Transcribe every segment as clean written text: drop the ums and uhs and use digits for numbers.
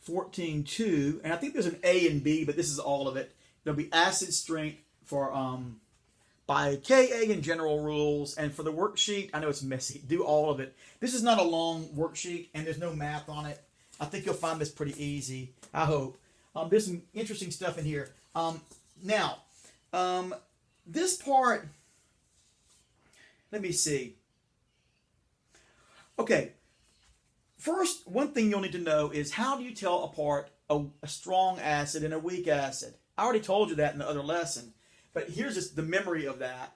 14.2, and I think there's an A and B, but this is all of it. There'll be acid strength for by Ka in general rules, and for the worksheet, I know it's messy. Do all of it. This is not a long worksheet, and there's no math on it. I think you'll find this pretty easy. I hope. There's some interesting stuff in here. Now, this part. Let me see. Okay. First, one thing you'll need to know is how do you tell apart a strong acid and a weak acid? I already told you that in the other lesson, but here's just the memory of that.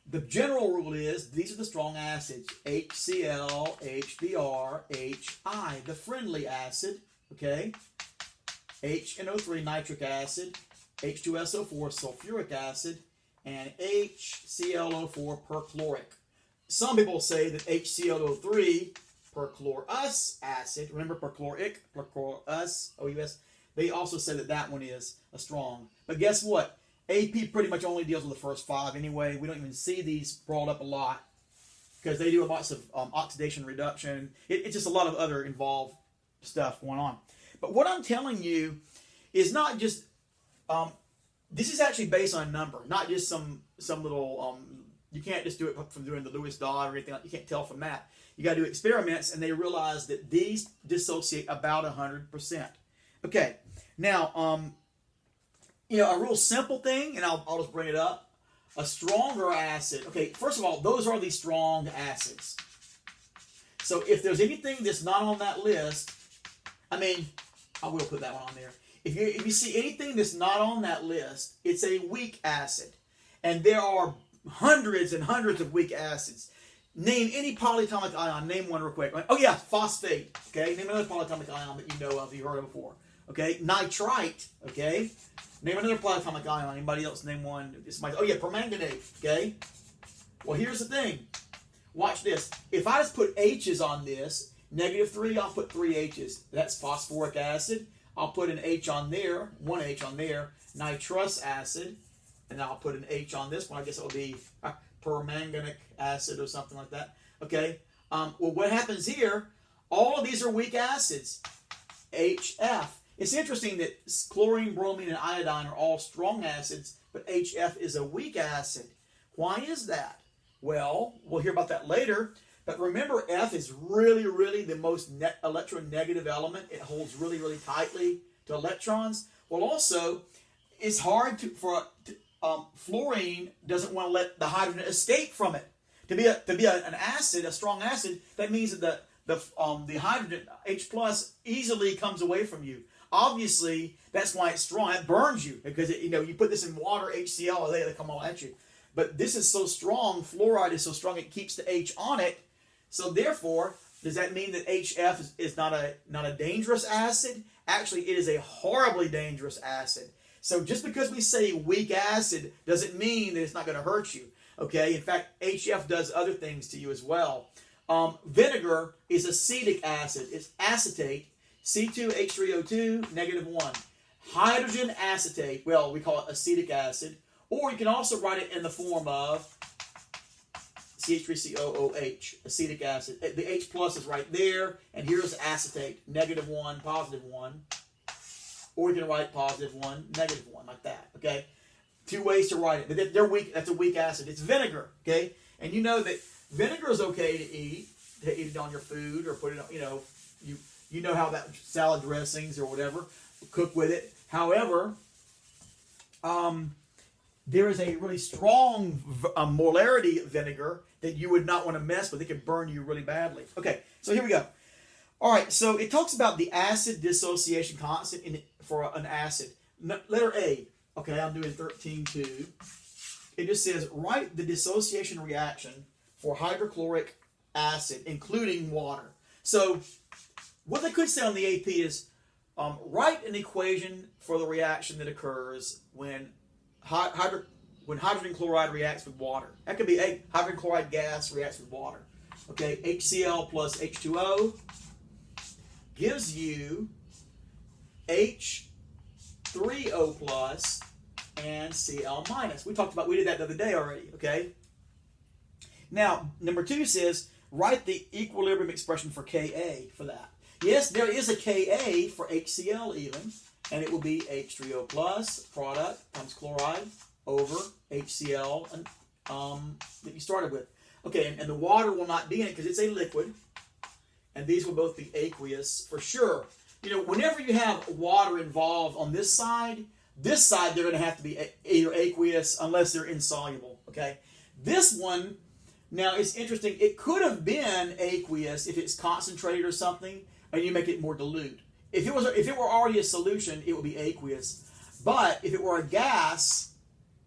The general rule is these are the strong acids: HCl, HBr, HI, the friendly acid, okay? HNO3, nitric acid, H2SO4, sulfuric acid, and HClO4, perchloric. Some people say that HClO3, perchlorous acid, remember perchloric, perchlorous, OUS, they also say that that one is a strong. But guess what? AP pretty much only deals with the first 5 anyway. We don't even see these brought up a lot because they do lots of oxidation reduction. It's just a lot of other involved stuff going on. But what I'm telling you is not just, this is actually based on a number, not just some little, you can't just do it from doing the Lewis dot or anything like that. You can't tell from that. You got to do experiments, and they realize that these dissociate about 100%. Okay, now, a real simple thing, and I'll just bring it up. A stronger acid. Okay, first of all, those are the strong acids. So if there's anything that's not on that list, I will put that one on there. If you see anything that's not on that list, it's a weak acid. And there are hundreds and hundreds of weak acids. Name any polyatomic ion. Name one real quick. Oh yeah, phosphate. Okay, name another polyatomic ion that you know of, you've heard of before. Okay, nitrite. Okay, name another polyatomic ion. Anybody else name one? Oh yeah, permanganate. Okay. Well, here's the thing. Watch this. If I just put H's on this, -3, I'll put 3 H's. That's phosphoric acid. I'll put an H on there, 1 H on there. Nitrous acid, and I'll put an H on this one. I guess it will be permanganic acid or something like that. Okay. Well, what happens here? All of these are weak acids. HF. It's interesting that chlorine, bromine, and iodine are all strong acids, but HF is a weak acid. Why is that? Well, we'll hear about that later. But remember, F is really, really the most electronegative element. It holds really, really tightly to electrons. Well, also, it's hard fluorine doesn't want to let the hydrogen escape from it. To be an acid, a strong acid, that means that the hydrogen H plus easily comes away from you. Obviously, that's why it's strong. It burns you because you put this in water, HCl, they come all at you. But this is so strong. Fluoride is so strong it keeps the H on it. So therefore, does that mean that HF is not a dangerous acid? Actually, it is a horribly dangerous acid. So just because we say weak acid doesn't mean that it's not going to hurt you. Okay. In fact, HF does other things to you as well. Vinegar is acetic acid. It's acetate. C2H3O2 -1. Hydrogen acetate. Well, we call it acetic acid. Or you can also write it in the form of CH3COOH, acetic acid. The H plus is right there, and here's acetate, -1, +1. Or you can write +1, -1, like that, okay? 2 ways to write it. They're weak. That's a weak acid. It's vinegar, okay? And you know that vinegar is okay to eat it on your food or put it on, you know how that salad dressings or whatever, cook with it. However, there is a really strong molarity vinegar that you would not want to mess with. It could burn you really badly. Okay, so here we go. All right, so it talks about the acid dissociation constant for an acid. Letter A. Okay, I'm doing 13.2. It just says, write the dissociation reaction for hydrochloric acid, including water. So what they could say on the AP is, write an equation for the reaction that occurs when hydrogen chloride reacts with water. That could be hydrogen chloride gas reacts with water. Okay, HCl plus H2O gives you H3O plus and Cl minus. We did that the other day already, okay? Now, number 2 says, write the equilibrium expression for Ka for that. Yes, there is a Ka for HCl even, and it will be H3O plus product times chloride over HCl that you started with. Okay, and the water will not be in it because it's a liquid, and these will both be aqueous for sure. You know, whenever you have water involved on this side they're going to have to be either aqueous unless they're insoluble. Okay, this one, now it's interesting. It could have been aqueous if it's concentrated or something, and you make it more dilute. If it were already a solution, it would be aqueous. But if it were a gas,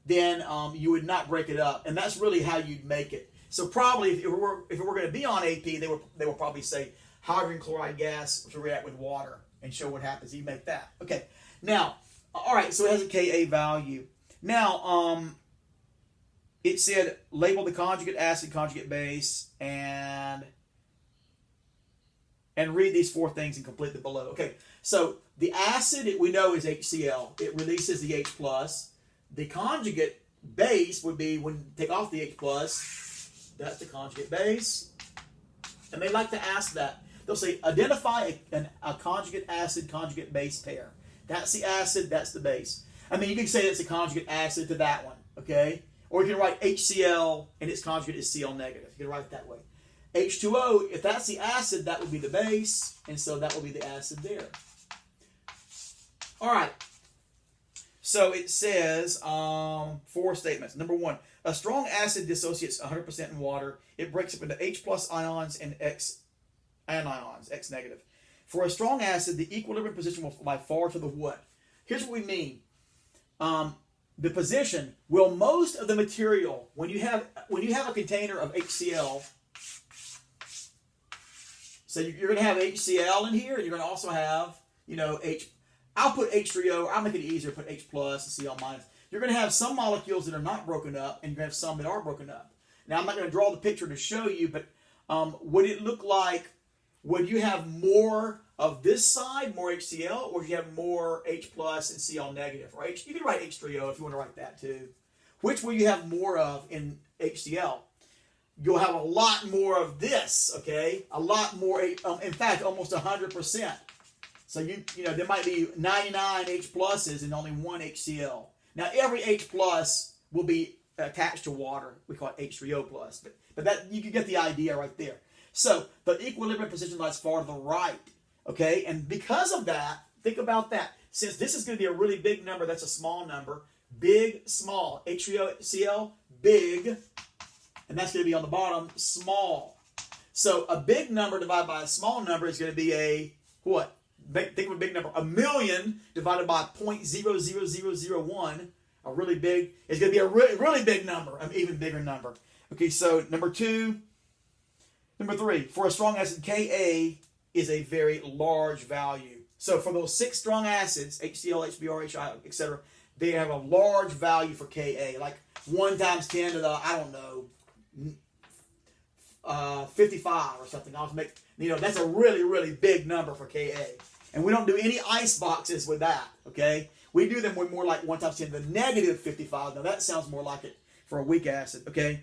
then you would not break it up, and that's really how you'd make it. So probably if it were going to be on AP, they would probably say hydrogen chloride gas to react with water and show what happens. You make that. Okay. Now, all right. So it has a Ka value. Now, it said label the conjugate acid, conjugate base, and read these 4 things and complete the below. Okay. So the acid we know is HCl. It releases the H plus. The conjugate base would be when you take off the H plus. That's the conjugate base. And they like to ask that. They'll say, identify a conjugate acid, conjugate base pair. That's the acid, that's the base. I mean, you can say it's a conjugate acid to that one, okay? Or you can write HCl and its conjugate is Cl negative. You can write it that way. H2O, if that's the acid, that would be the base, and so that will be the acid there. All right. So it says 4 statements. Number 1, a strong acid dissociates 100% in water. It breaks up into H plus ions and X anions, X negative. For a strong acid, the equilibrium position will lie far to the what? Here's what we mean. The position will most of the material, when you have a container of HCl, so you're going to have HCl in here, and you're going to also have, I'll put H3O, I'll make it easier, put H plus and Cl minus. You're going to have some molecules that are not broken up, and you're going to have some that are broken up. Now, I'm not going to draw the picture to show you, but would it look like, would you have more of this side, more HCl, or do you have more H plus and Cl negative? Or you can write H3O if you want to write that too. Which will you have more of in HCl? You'll have a lot more of this, okay? A lot more, in fact, almost 100%. So there might be 99 H pluses and only 1 HCl. Now every H plus will be attached to water. We call it H3O plus, but that you can get the idea right there. So the equilibrium position lies far to the right, okay? And because of that, think about that. Since this is going to be a really big number, that's a small number. Big, small. H3O, Cl, big, and that's going to be on the bottom, small. So a big number divided by a small number is going to be a what? Think of a big number. 1,000,000 divided by 0.00001, a really big, is going to be a really big number, an even bigger number. Okay, so number 3, for a strong acid, Ka is a very large value. So for those 6 strong acids, HCl, HBr, HI, etc., they have a large value for Ka, like 1 times 10 to the, 55 or something. I'll make, that's a really, really big number for Ka. And we don't do any ice boxes with that, okay? We do them with more like 1 times 10 to the negative 55. Now that sounds more like it for a weak acid, okay?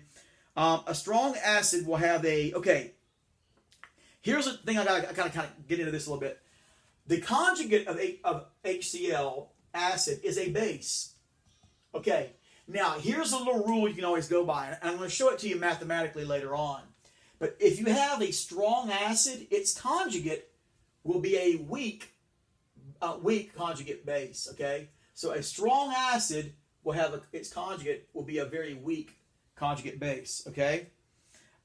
A strong acid will have okay, here's the thing I gotta kind of get into this a little bit. The conjugate of HCl acid is a base, okay? Now, here's a little rule you can always go by, and I'm going to show it to you mathematically later on. But if you have a strong acid, its conjugate will be a weak conjugate base, okay? So a strong acid will have its conjugate will be a very weak conjugate base, okay?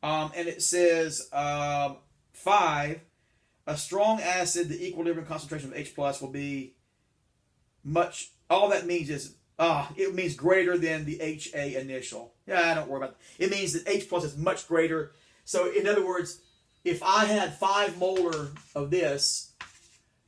And it says 5, a strong acid, the equilibrium concentration of H plus will be much, all that means is, it means greater than the HA initial. Yeah, don't worry about it. It means that H plus is much greater. So in other words, if I had 5 molar of this,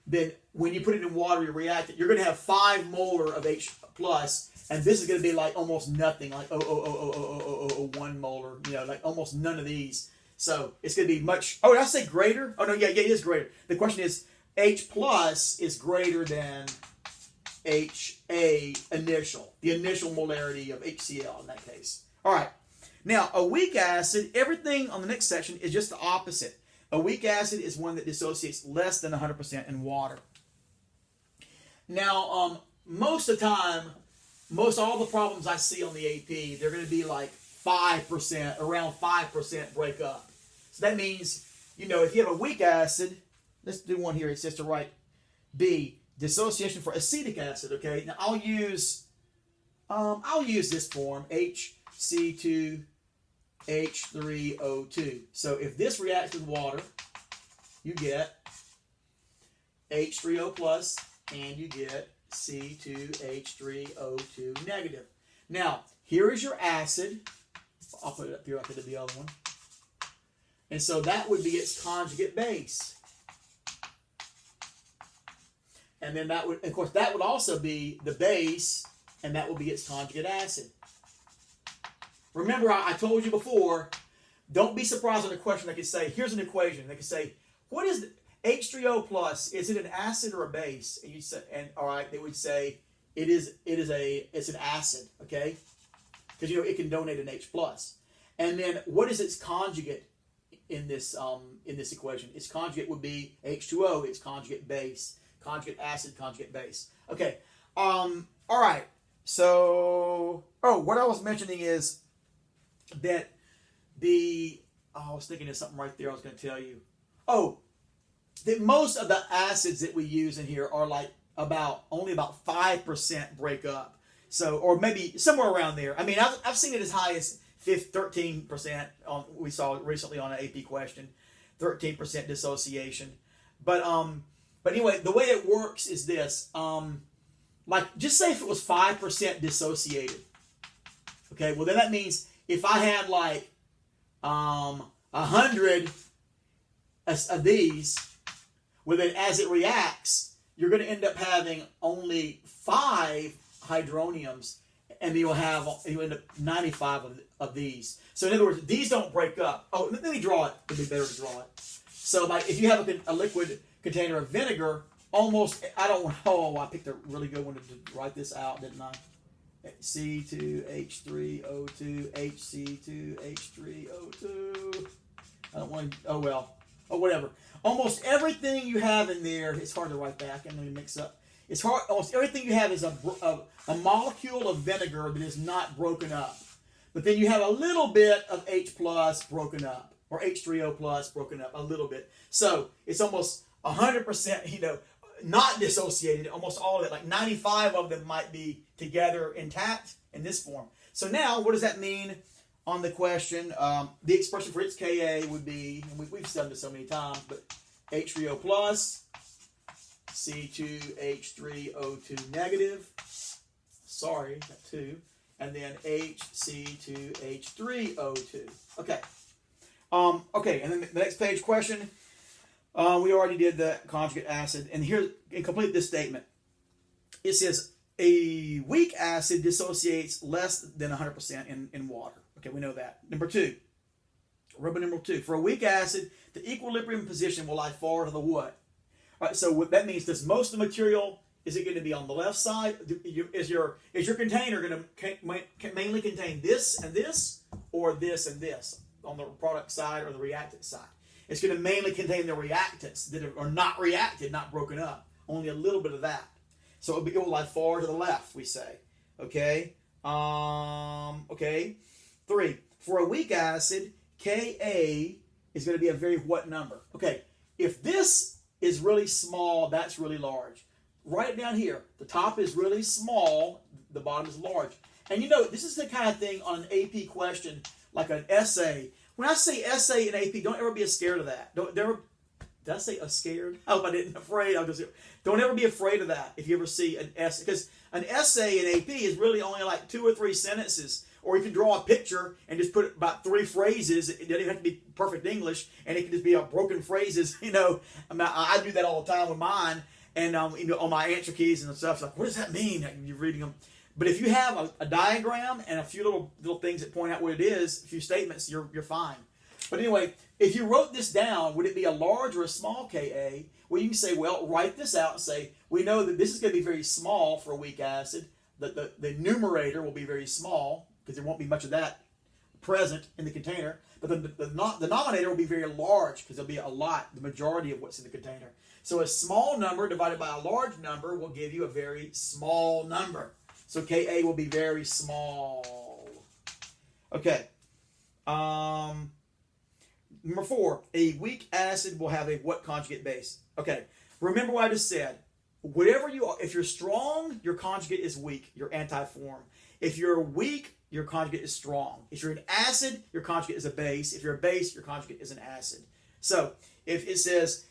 then when you put it in water, you react it, you're going to have 5 molar of H plus, and this is going to be like almost nothing, like 1 molar, like almost none of these. So it's going to be much, did I say greater? Oh no, yeah, it is greater. The question is, H plus is greater than HA initial, the initial molarity of HCl in that case. All right. Now, a weak acid, everything on the next section is just the opposite. A weak acid is one that dissociates less than 100% in water. Now, most of the time, most all the problems I see on the AP, they're going to be like 5%, around 5% break up. So that means, you know, if you have a weak acid, let's do one here. It says to write B, dissociation for acetic acid. Okay, now I'll use this form, HC2H3O2. So if this reacts with water, you get H3O plus, and you get C2H3O2 negative. Now, here is your acid. I'll put it up here. I did the other one. And so that would be its conjugate base. And then that would, of course, that would also be the base, and that will be its conjugate acid. Remember, I told you before, don't be surprised on a question. They could say, here's an equation. They could say, what is H3O plus? Is it an acid or a base? And you say, and all right, they would say it's an acid, okay? Because you know it can donate an H plus. And then what is its conjugate in this equation? Its conjugate would be H2O. Its conjugate base, conjugate acid, conjugate base. Okay. All right. So, what I was mentioning is that I was thinking of something right there. I was going to tell you. That most of the acids that we use in here are like only about 5% break up. So, or maybe somewhere around there. I mean, I've seen it as high as 13%. We saw recently on an AP question, 13% dissociation. But anyway, the way it works is this. Like, just say if it was 5% dissociated. Okay, well then that means if I had like 100 of these, well then as it reacts, you're going to end up having only 5 hydroniums, and you'll end up 95 of these. So in other words, these don't break up. Let me draw it. It'd be better to draw it. So like if you have a liquid container of vinegar, I picked a really good one to write this out, didn't I? C2H3O2, HC2H3O2. I don't want to, whatever. Almost everything you have in there, it's hard to write back, I'm going to mix up. Almost everything you have is a molecule of vinegar that is not broken up. But then you have a little bit of H plus broken up, or H3O plus broken up, a little bit. So it's almost 100%, not dissociated, almost all of it. Like 95 of them might be together intact in this form. So now, what does that mean on the question? The expression for its Ka would be, and we've done this so many times, but H3O plus, C2H3O2 negative, sorry, that 2, and then HC2H3O2. Okay. Okay, and then the next page question, we already did the conjugate acid, and here, and complete this statement. It says, a weak acid dissociates less than 100% in water. Okay, we know that. Number 2, Roman numeral 2. For a weak acid, the equilibrium position will lie far to the what? All right, so what that means, does most of the material, is it going to be on the left side? Is your container going to mainly contain this and this, or this and this, on the product side or the reactant side? It's going to mainly contain the reactants that are not reacted, not broken up. Only a little bit of that. So it will lie far to the left, we say. Okay? Okay. 3. For a weak acid, Ka is going to be a very what number? Okay. If this is really small, that's really large. Write it down here. The top is really small, the bottom is large. And this is the kind of thing on an AP question, like an essay. When I say essay in AP, don't ever be scared of that. Did I say scared? I hope I didn't. Afraid. Don't ever be afraid of that if you ever see an essay. Because an essay in AP is really only like 2 or 3 sentences. Or you can draw a picture and just put about 3 phrases. It doesn't even have to be perfect English. And it can just be broken phrases. I do that all the time with mine. And on my answer keys and stuff. It's like, what does that mean? You're reading them. But if you have a diagram and a few little things that point out what it is, a few statements, you're fine. But anyway, if you wrote this down, would it be a large or a small Ka? Well, you can say, write this out and say, we know that this is going to be very small for a weak acid. The numerator will be very small because there won't be much of that present in the container. but the denominator will be very large because there'll be a lot, the majority of what's in the container. So a small number divided by a large number will give you a very small number. So Ka will be very small. Okay. Number 4, a weak acid will have a what conjugate base? Okay. Remember what I just said. Whatever you are, if you're strong, your conjugate is weak, your antiform. If you're weak, your conjugate is strong. If you're an acid, your conjugate is a base. If you're a base, your conjugate is an acid. So if it says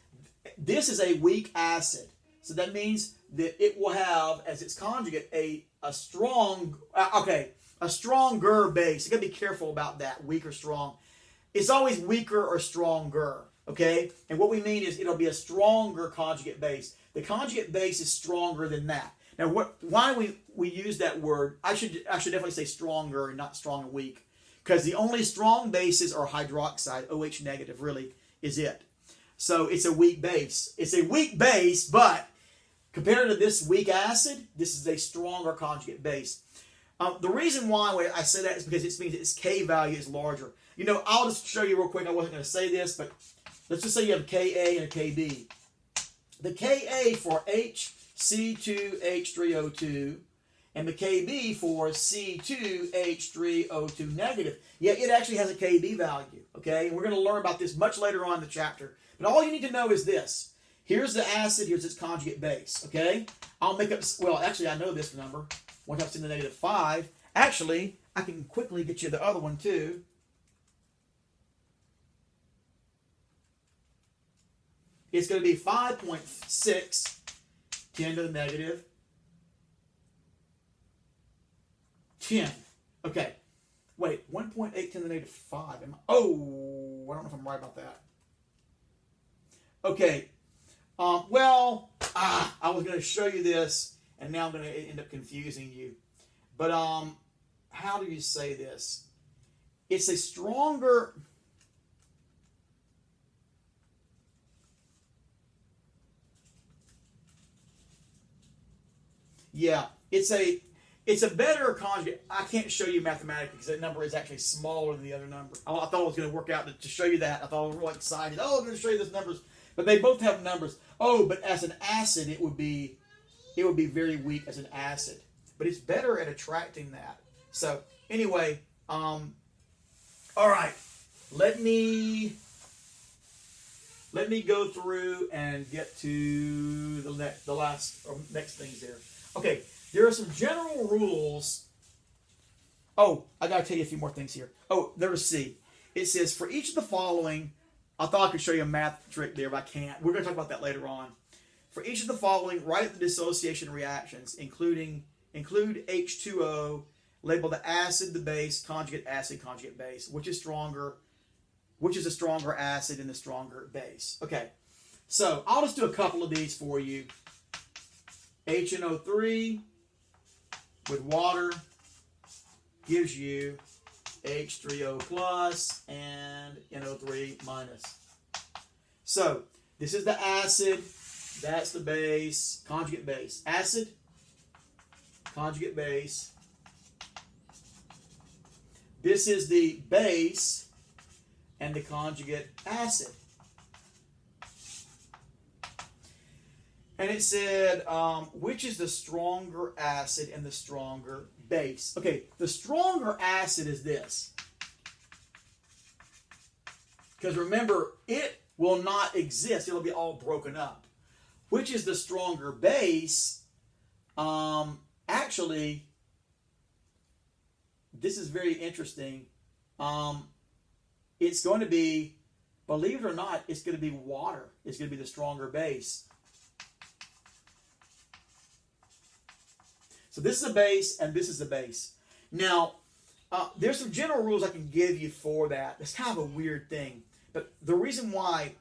this is a weak acid, so that means that it will have as its conjugate a stronger base. You got to be careful about that, weak or strong. It's always weaker or stronger, okay? And what we mean is it'll be a stronger conjugate base. The conjugate base is stronger than that. Now, why we use that word? I should definitely say stronger and not strong and weak, because the only strong bases are hydroxide. OH negative really is it. So it's a weak base. It's a weak base, but compared to this weak acid, this is a stronger conjugate base. The reason why I say that is because it means its K value is larger. You know, I'll just show you real quick. I wasn't going to say this, but let's just say you have a Ka and a Kb. The Ka for HC2H3O2 and the Kb for C2H3O2 negative. Yeah, it actually has a Kb value, okay? And we're going to learn about this much later on in the chapter. But all you need to know is this. Here's the acid, here's its conjugate base, okay? I'll make up, well, actually I know this number. 1 times 10 to the negative 5. Actually, I can quickly get you the other one too. It's going to be 5.6 10 to the negative 10. Okay. Wait, 1.8 10 to the negative 5. I don't know if I'm right about that. Okay. I was going to show you this, and now I'm going to end up confusing you. But how do you say this? It's a stronger... Yeah, it's a better conjugate. I can't show you mathematically because that number is actually smaller than the other number. I thought I was going to work out to show you that. I thought I was really excited. Oh, I'm going to show you those numbers. But they both have numbers. Oh, but as an acid, it would be very weak as an acid. But it's better at attracting that. So anyway, all right. Let me go through and get to the next things there. Okay, there are some general rules. Oh, I got to tell you a few more things here. Oh, there's C. It says, for each of the following, I thought I could show you a math trick there, but I can't. We're going to talk about that later on. For each of the following, write the dissociation reactions, include H2O, label the acid, the base, conjugate acid, conjugate base. Which is a stronger acid and the stronger base. Okay, so I'll just do a couple of these for you. HNO3 with water gives you H3O plus and NO3 minus. So this is the acid, that's the base, conjugate base. Acid, conjugate base. This is the base and the conjugate acid. And it said, which is the stronger acid and the stronger base? Okay, the stronger acid is this. Because remember, it will not exist. It'll be all broken up. Which is the stronger base? Actually, this is very interesting. It's going to be, believe it or not, it's going to be water. It's going to be the stronger base. So this is a base, and this is a base. Now, there's some general rules I can give you for that. It's kind of a weird thing. But the reason why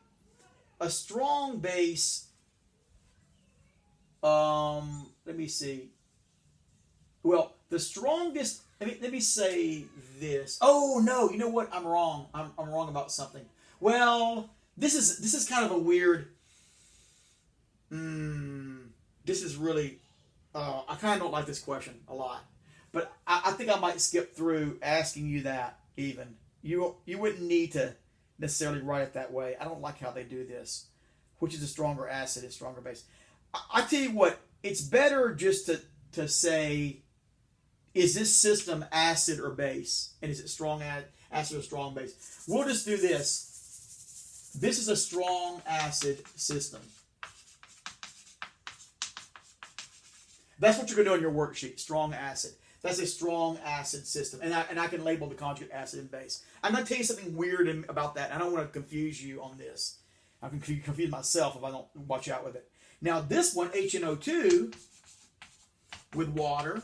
a strong base, let me see. Well, the strongest, let me say this. Oh, no, you know what? I'm wrong. I'm wrong about something. Well, this is kind of a weird, this is really... I kind of don't like this question a lot, but I think I might skip through asking you that even. you wouldn't need to necessarily write it that way. I don't like how they do this. Which is a stronger acid, a stronger base. I tell you what, it's better just to say, is this system acid or base? And is it strong acid or strong base? We'll just do this. This is a strong acid system. That's what you're going to do on your worksheet, strong acid. That's a strong acid system. And I can label the conjugate acid and base. I'm going to tell you something weird about that. I don't want to confuse you on this. I can confuse myself if I don't watch out with it. Now this one, HNO2 with water,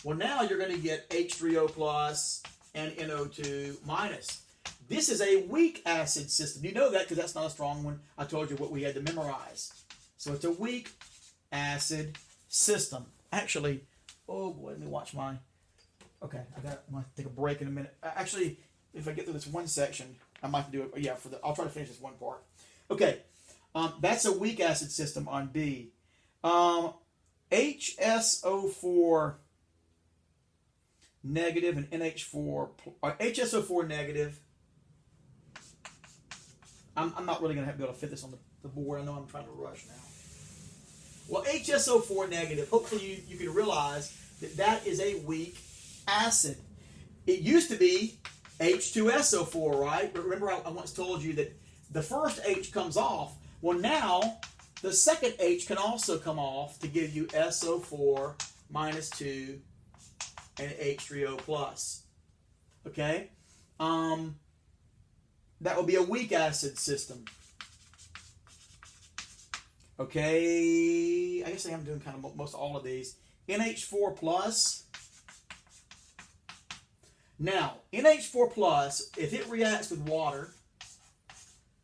well now you're going to get H3O plus and NO2 minus. This is a weak acid system. You know that because that's not a strong one. I told you what we had to memorize. So it's a weak acid system. Actually, oh boy, let me watch my... Okay, I'm going to take a break in a minute. Actually, if I get through this one section, I might do it. Yeah, I'll try to finish this one part. Okay, that's a weak acid system on B. HSO4 negative and NH4, HSO4 negative. I'm not really going to be able to fit this on the board. I know I'm trying to rush now. Well, HSO4 negative, hopefully you can realize that is a weak acid. It used to be H2SO4, right? But remember I once told you that the first H comes off. Well, now the second H can also come off to give you SO4 minus 2 and H3O plus. Okay? That would be a weak acid system. Okay, I guess I am doing kind of most all of these. NH4 plus. Now, NH4 plus, if it reacts with water,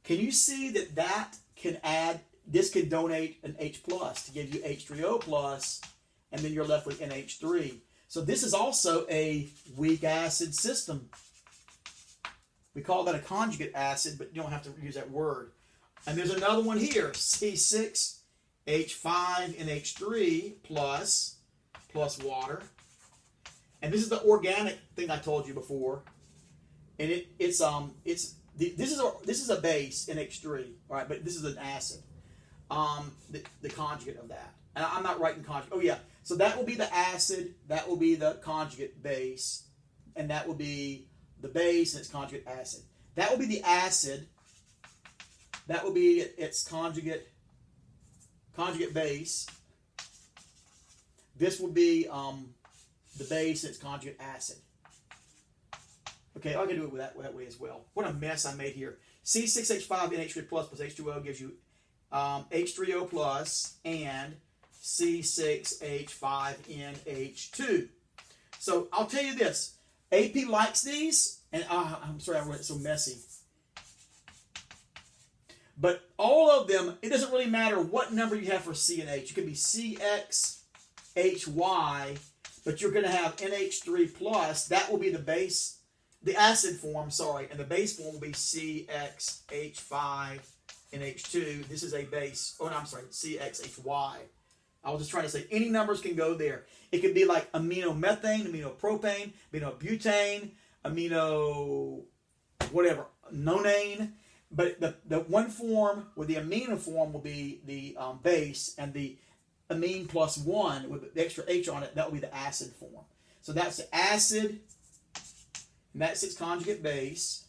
can you see that can add, this can donate an H plus to give you H3O plus, and then you're left with NH3. So this is also a weak acid system. We call that a conjugate acid, but you don't have to use that word. And there's another one here, C6H5NH3 plus water. And this is the organic thing I told you before. And this is a base, NH3, all right, but this is an acid. The conjugate of that. And I'm not writing conjugate. Oh yeah. So that will be the acid, that will be the conjugate base, and that will be the base and its conjugate acid. That will be the acid. That will be its conjugate base. This will be the base and its conjugate acid. Okay, I can do it that way as well. What a mess I made here. C6H5NH3 plus H2O gives you H3O plus and C6H5NH2. So I'll tell you this. AP likes these, and I'm sorry I wrote it so messy. But all of them, it doesn't really matter what number you have for C and H. It could be CXHY, but you're going to have NH3 plus. That will be the base, the acid form, sorry, and the base form will be CXH5NH2. This is a base. Oh, no, I'm sorry, CXHY. I was just trying to say any numbers can go there. It could be like aminomethane, aminopropane, aminobutane, amino whatever, nonane. But the one form with the amino form will be the base, and the amine plus 1 with the extra H on it, that will be the acid form. So that's the acid, and that's its conjugate base.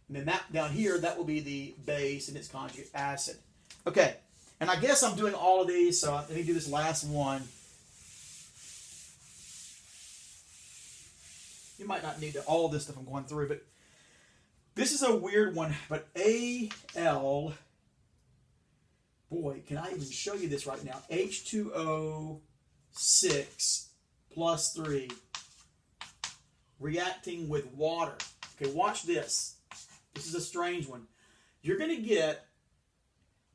And then that down here, that will be the base and its conjugate acid. Okay, and I guess I'm doing all of these, so let me do this last one. You might not need all of this stuff I'm going through, but this is a weird one. But Al, boy, can I even show you this right now? H2O6 plus 3 reacting with water. Okay, watch this. This is a strange one. You're going to get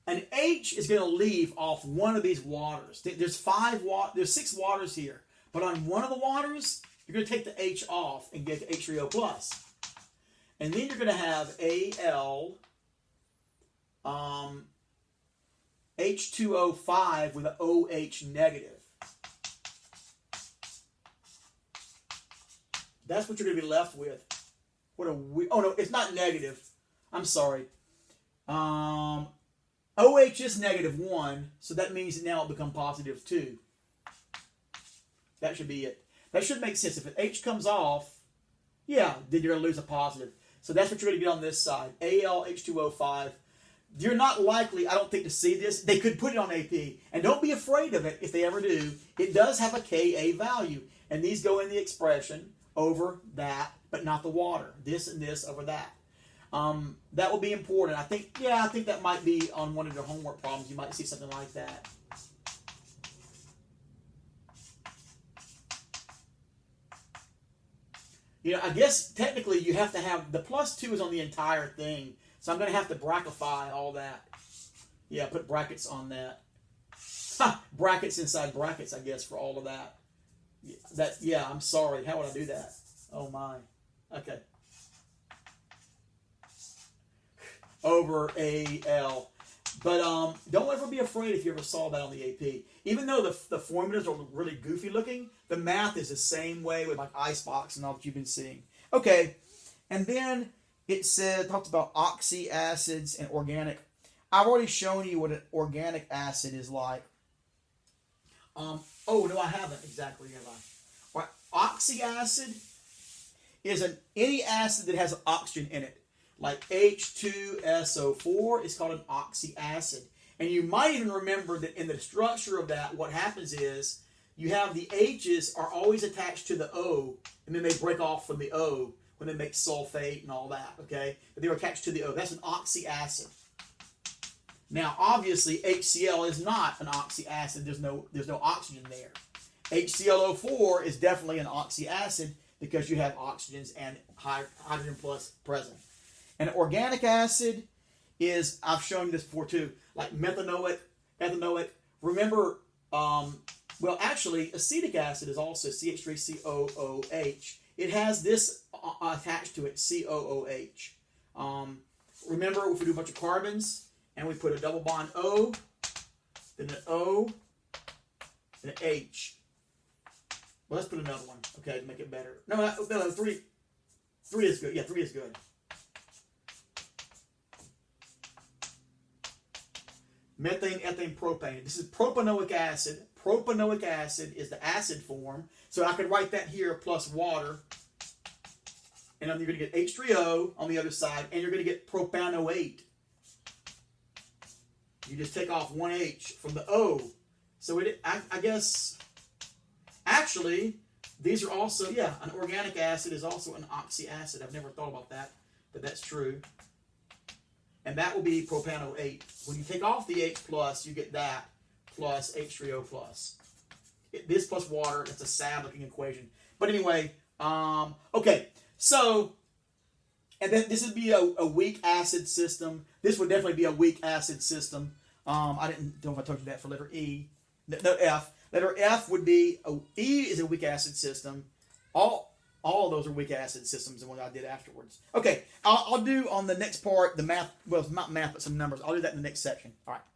an H is going to leave off one of these waters. There's 6 waters here, but on one of the waters, you're going to take the H off and get the H3O plus. And then you're going to have Al H2O5 with an OH negative. That's what you're going to be left with. What a weird. Oh, no, it's not negative. I'm sorry. OH is -1, so that means now it'll become +2. That should be it. That should make sense. If an H comes off, yeah, then you're going to lose a positive. So that's what you're going to get on this side. AlH2O5. You're not likely, I don't think, to see this. They could put it on AP. And don't be afraid of it if they ever do. It does have a Ka value. And these go in the expression over that, but not the water. This and this over that. That will be important. I think that might be on one of your homework problems. You might see something like that. I guess technically you have to have, the +2 is on the entire thing. So I'm going to have to brackify all that. Yeah, put brackets on that. Brackets inside brackets, I guess, for all of that. Yeah, I'm sorry. How would I do that? Oh, my. Okay. Over AL. But don't ever be afraid if you ever saw that on the AP. Even though the formulas are really goofy looking, the math is the same way with like Icebox and all that you've been seeing. Okay, and then it talks about oxy acids and organic. I've already shown you what an organic acid is like. Oh, no, I haven't exactly, have I? Right. Oxy acid is any acid that has an oxygen in it. Like H2SO4 is called an oxy acid. And you might even remember that in the structure of that, what happens is you have the H's are always attached to the O, and then they break off from the O when they make sulfate and all that, okay? But they're attached to the O. That's an oxy acid. Now, obviously, HCl is not an oxy acid. There's no oxygen there. HClO4 is definitely an oxy acid because you have oxygens and hydrogen plus present. An organic acid is, I've shown you this before too, like methanoic, ethanoic. Remember, well, actually, acetic acid is also CH3COOH. It has this attached to it, COOH. Remember, if we do a bunch of carbons and we put a double bond O, then an O, and an H. Well, let's put another one, okay, to make it better. No, 3 is good. Yeah, 3 is good. Methane, ethane, propane. This is propanoic acid. Propanoic acid is the acid form. So I could write that here plus water. And then you're going to get H3O on the other side. And you're going to get propanoate. You just take off one H from the O. So I guess, actually, these are also, yeah, an organic acid is also an oxy acid. I've never thought about that, but that's true. And that will be propanoate. When you take off the H plus, you get that plus H3O plus. This plus water, it's a sad looking equation. But anyway, okay. So, and then this would be a weak acid system. This would definitely be a weak acid system. I didn't know if I told you that for letter E. No, F. Letter F would be, E is a weak acid system. All of those are weak acid systems and what I did afterwards. Okay, I'll do on the next part the math, well, it's not math, but some numbers. I'll do that in the next section. All right.